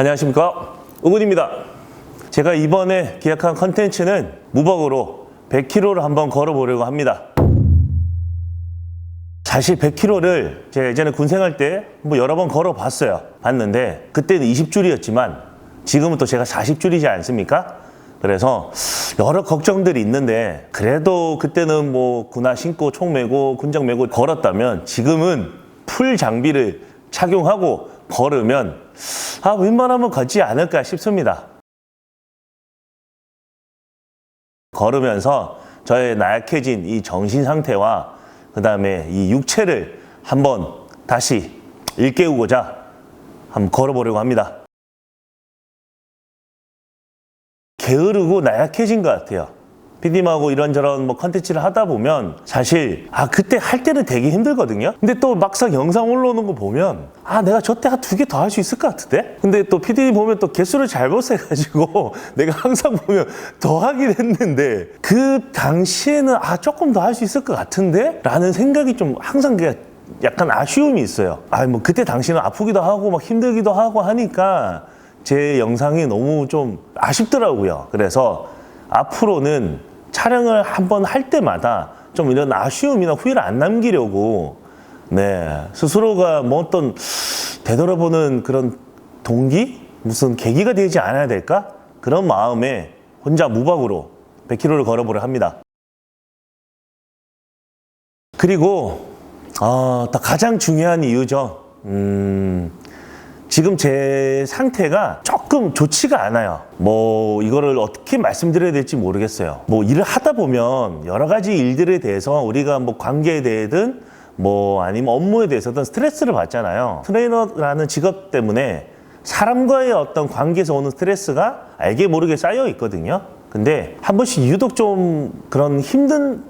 안녕하십니까, 우군입니다. 제가 이번에 기획한 컨텐츠는 무벅으로 100km를 한번 걸어보려고 합니다. 사실 100km를 제가 예전에 군 생활 때 뭐 여러 번 봤는데 그때는 20줄이었지만 지금은 또 제가 40줄이지 않습니까? 그래서 여러 걱정들이 있는데 그래도 그때는 뭐 군화 신고 총 메고 군장 메고 걸었다면 지금은 풀 장비를 착용하고 걸으면 웬만하면 걷지 않을까 싶습니다. 걸으면서 저의 나약해진 이 정신 상태와 그 다음에 이 육체를 한번 다시 일깨우고자 한번 걸어보려고 합니다. 게으르고 나약해진 것 같아요. PD님하고 이런저런 뭐 컨텐츠를 하다 보면 사실 그때 할 때는 되게 힘들거든요. 근데 또 막상 영상 올라오는 거 보면 내가 저 때 한 2개 더 할 수 있을 것 같은데? 근데 또 PD님 보면 또 개수를 잘못 세가지고 내가 항상 보면 더 하긴 했는데 그 당시에는 조금 더 할 수 있을 것 같은데? 라는 생각이 좀 항상 약간 아쉬움이 있어요. 뭐 그때 당시는 아프기도 하고 막 힘들기도 하고 하니까 제 영상이 너무 좀 아쉽더라고요. 그래서 앞으로는 촬영을 한번 할 때마다 좀 이런 아쉬움이나 후회를 안 남기려고 스스로가 뭐 어떤 되돌아보는 그런 동기? 무슨 계기가 되지 않아야 될까? 그런 마음에 혼자 무벅으로 100km를 걸어보려 합니다. 그리고 가장 중요한 이유죠. 지금 제 상태가 조금 좋지가 않아요. 뭐 이거를 어떻게 말씀드려야 될지 모르겠어요. 뭐 일을 하다 보면 여러 가지 일들에 대해서 우리가 뭐 관계에 대해든 뭐 아니면 업무에 대해서든 스트레스를 받잖아요. 트레이너라는 직업 때문에 사람과의 어떤 관계에서 오는 스트레스가 알게 모르게 쌓여 있거든요. 근데 한 번씩 유독 좀 그런 힘든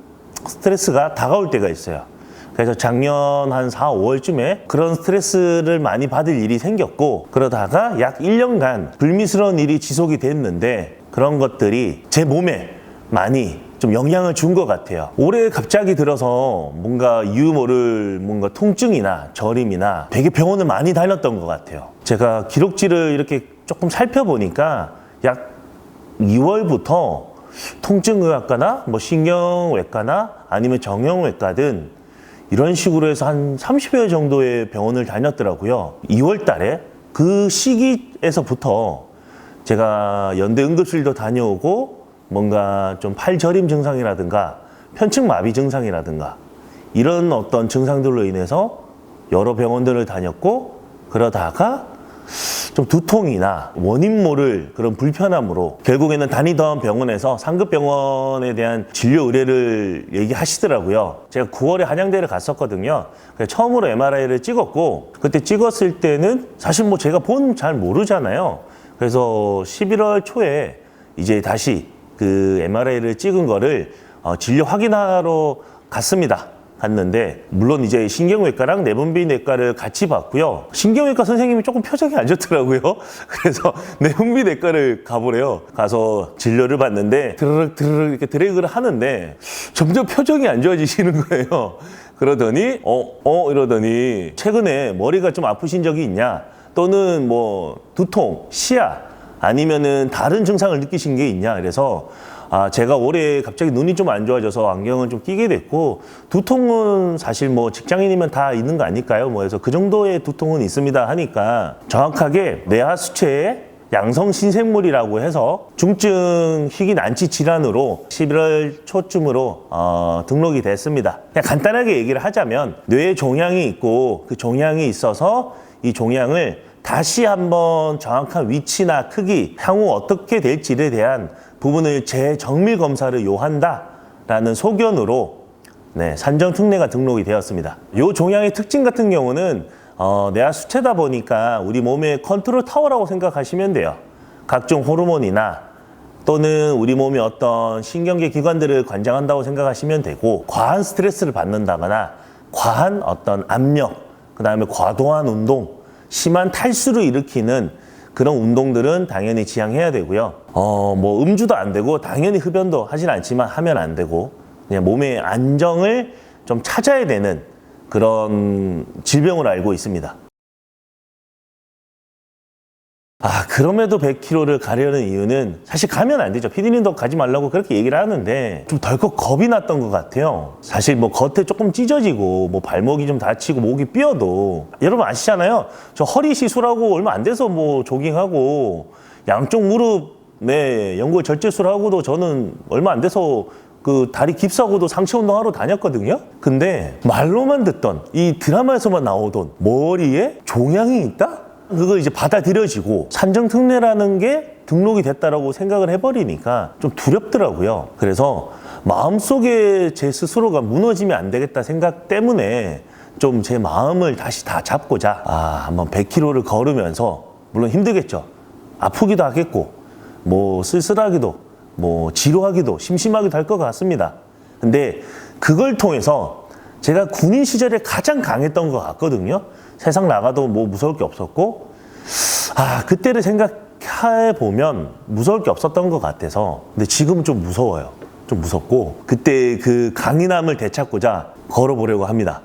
스트레스가 다가올 때가 있어요. 그래서 작년 한 4, 5월쯤에 그런 스트레스를 많이 받을 일이 생겼고, 그러다가 약 1년간 불미스러운 일이 지속이 됐는데 그런 것들이 제 몸에 많이 좀 영향을 준 것 같아요. 올해 갑자기 들어서 뭔가 이유 모를 뭔가 통증이나 저림이나 되게 병원을 많이 다녔던 것 같아요. 제가 기록지를 이렇게 조금 살펴보니까 약 2월부터 통증의학과나 뭐 신경외과나 아니면 정형외과든 이런 식으로 해서 한 30여 정도의 병원을 다녔더라고요. 2월 달에 그 시기에서부터 제가 연대 응급실도 다녀오고 뭔가 좀 팔 저림 증상이라든가 편측 마비 증상이라든가 이런 어떤 증상들로 인해서 여러 병원들을 다녔고, 그러다가 좀 두통이나 원인 모를 그런 불편함으로 결국에는 다니던 병원에서 상급병원에 대한 진료 의뢰를 얘기하시더라고요. 제가 9월에 한양대를 갔었거든요. 처음으로 MRI를 찍었고, 그때 찍었을 때는 사실 뭐 제가 잘 모르잖아요. 그래서 11월 초에 이제 다시 그 MRI를 찍은 거를 진료 확인하러 갔는데 물론 이제 신경외과랑 내분비내과를 같이 봤고요. 신경외과 선생님이 조금 표정이 안 좋더라고요. 그래서 내분비내과를 가보래요. 가서 진료를 받는데 드르륵 이렇게 드래그를 하는데 점점 표정이 안 좋아지시는 거예요. 그러더니 이러더니 최근에 머리가 좀 아프신 적이 있냐, 또는 뭐 두통, 시야 아니면은 다른 증상을 느끼신 게 있냐. 그래서 제가 올해 갑자기 눈이 좀 안 좋아져서 안경을 좀 끼게 됐고, 두통은 사실 뭐 직장인이면 다 있는 거 아닐까요? 뭐 해서 그 정도의 두통은 있습니다 하니까 정확하게 뇌하 수체에 양성 신생물이라고 해서 중증 희귀 난치 질환으로 11월 초쯤으로 등록이 됐습니다. 그냥 간단하게 얘기를 하자면 뇌에 종양이 있고 그 종양이 있어서 이 종양을 다시 한번 정확한 위치나 크기, 향후 어떻게 될지에 대한 부분을 재정밀 검사를 요한다라는 소견으로 산정 특례가 등록이 되었습니다. 이 종양의 특징 같은 경우는 뇌하 수체다 보니까 우리 몸의 컨트롤 타워라고 생각하시면 돼요. 각종 호르몬이나 또는 우리 몸의 어떤 신경계 기관들을 관장한다고 생각하시면 되고, 과한 스트레스를 받는다거나 과한 어떤 압력, 그 다음에 과도한 운동, 심한 탈수를 일으키는 그런 운동들은 당연히 지양해야 되고요. 뭐 음주도 안 되고 당연히 흡연도 하진 않지만 하면 안 되고, 그냥 몸의 안정을 좀 찾아야 되는 그런 질병으로 알고 있습니다. 그럼에도 100kg를 가려는 이유는 사실 가면 안 되죠. 피디님도 가지 말라고 그렇게 얘기를 하는데 좀 덜컥 겁이 났던 것 같아요. 사실 뭐 겉에 조금 찢어지고 뭐 발목이 좀 다치고 목이 삐어도 여러분 아시잖아요. 저 허리 시술하고 얼마 안 돼서 뭐 조깅하고 양쪽 무릎 연골 절제술하고도 저는 얼마 안 돼서 그 다리 깁스하고도 상체 운동하러 다녔거든요. 근데 말로만 듣던 이 드라마에서만 나오던 머리에 종양이 있다? 그걸 이제 받아들여지고 산정특례라는 게 등록이 됐다라고 생각을 해버리니까 좀 두렵더라고요. 그래서 마음속에 제 스스로가 무너지면 안 되겠다 생각 때문에 좀 제 마음을 다시 다 잡고자 한번 100km를 걸으면서 물론 힘들겠죠. 아프기도 하겠고 뭐 쓸쓸하기도 뭐 지루하기도 심심하기도 할 것 같습니다. 근데 그걸 통해서 제가 군인 시절에 가장 강했던 것 같거든요. 세상 나가도 뭐 무서울 게 없었고 그때를 생각해 보면 무서울 게 없었던 것 같아서 근데 지금은 좀 무서워요. 좀 무섭고 그때 그 강인함을 되찾고자 걸어보려고 합니다.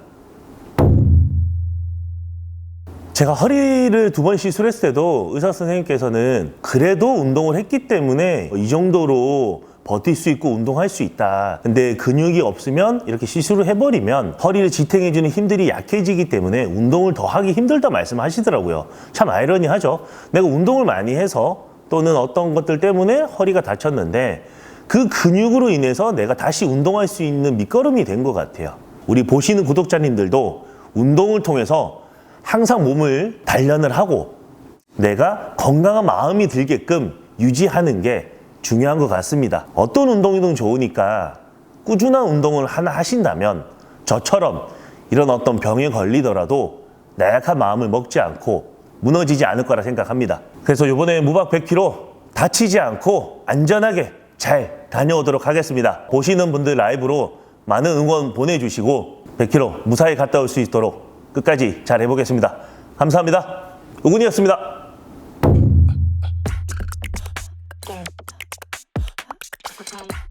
제가 허리를 2번 시술했을 때도 의사 선생님께서는 그래도 운동을 했기 때문에 이 정도로 버틸 수 있고 운동할 수 있다. 근데 근육이 없으면 이렇게 시술을 해버리면 허리를 지탱해주는 힘들이 약해지기 때문에 운동을 더 하기 힘들다 말씀하시더라고요. 참 아이러니하죠. 내가 운동을 많이 해서 또는 어떤 것들 때문에 허리가 다쳤는데 그 근육으로 인해서 내가 다시 운동할 수 있는 밑거름이 된 것 같아요. 우리 보시는 구독자님들도 운동을 통해서 항상 몸을 단련을 하고 내가 건강한 마음이 들게끔 유지하는 게 중요한 것 같습니다. 어떤 운동이든 좋으니까 꾸준한 운동을 하나 하신다면 저처럼 이런 어떤 병에 걸리더라도 나약한 마음을 먹지 않고 무너지지 않을 거라 생각합니다. 그래서 이번에 무박 100km 다치지 않고 안전하게 잘 다녀오도록 하겠습니다. 보시는 분들 라이브로 많은 응원 보내주시고 100km 무사히 갔다 올 수 있도록 끝까지 잘 해보겠습니다. 감사합니다. 우군이었습니다. Time.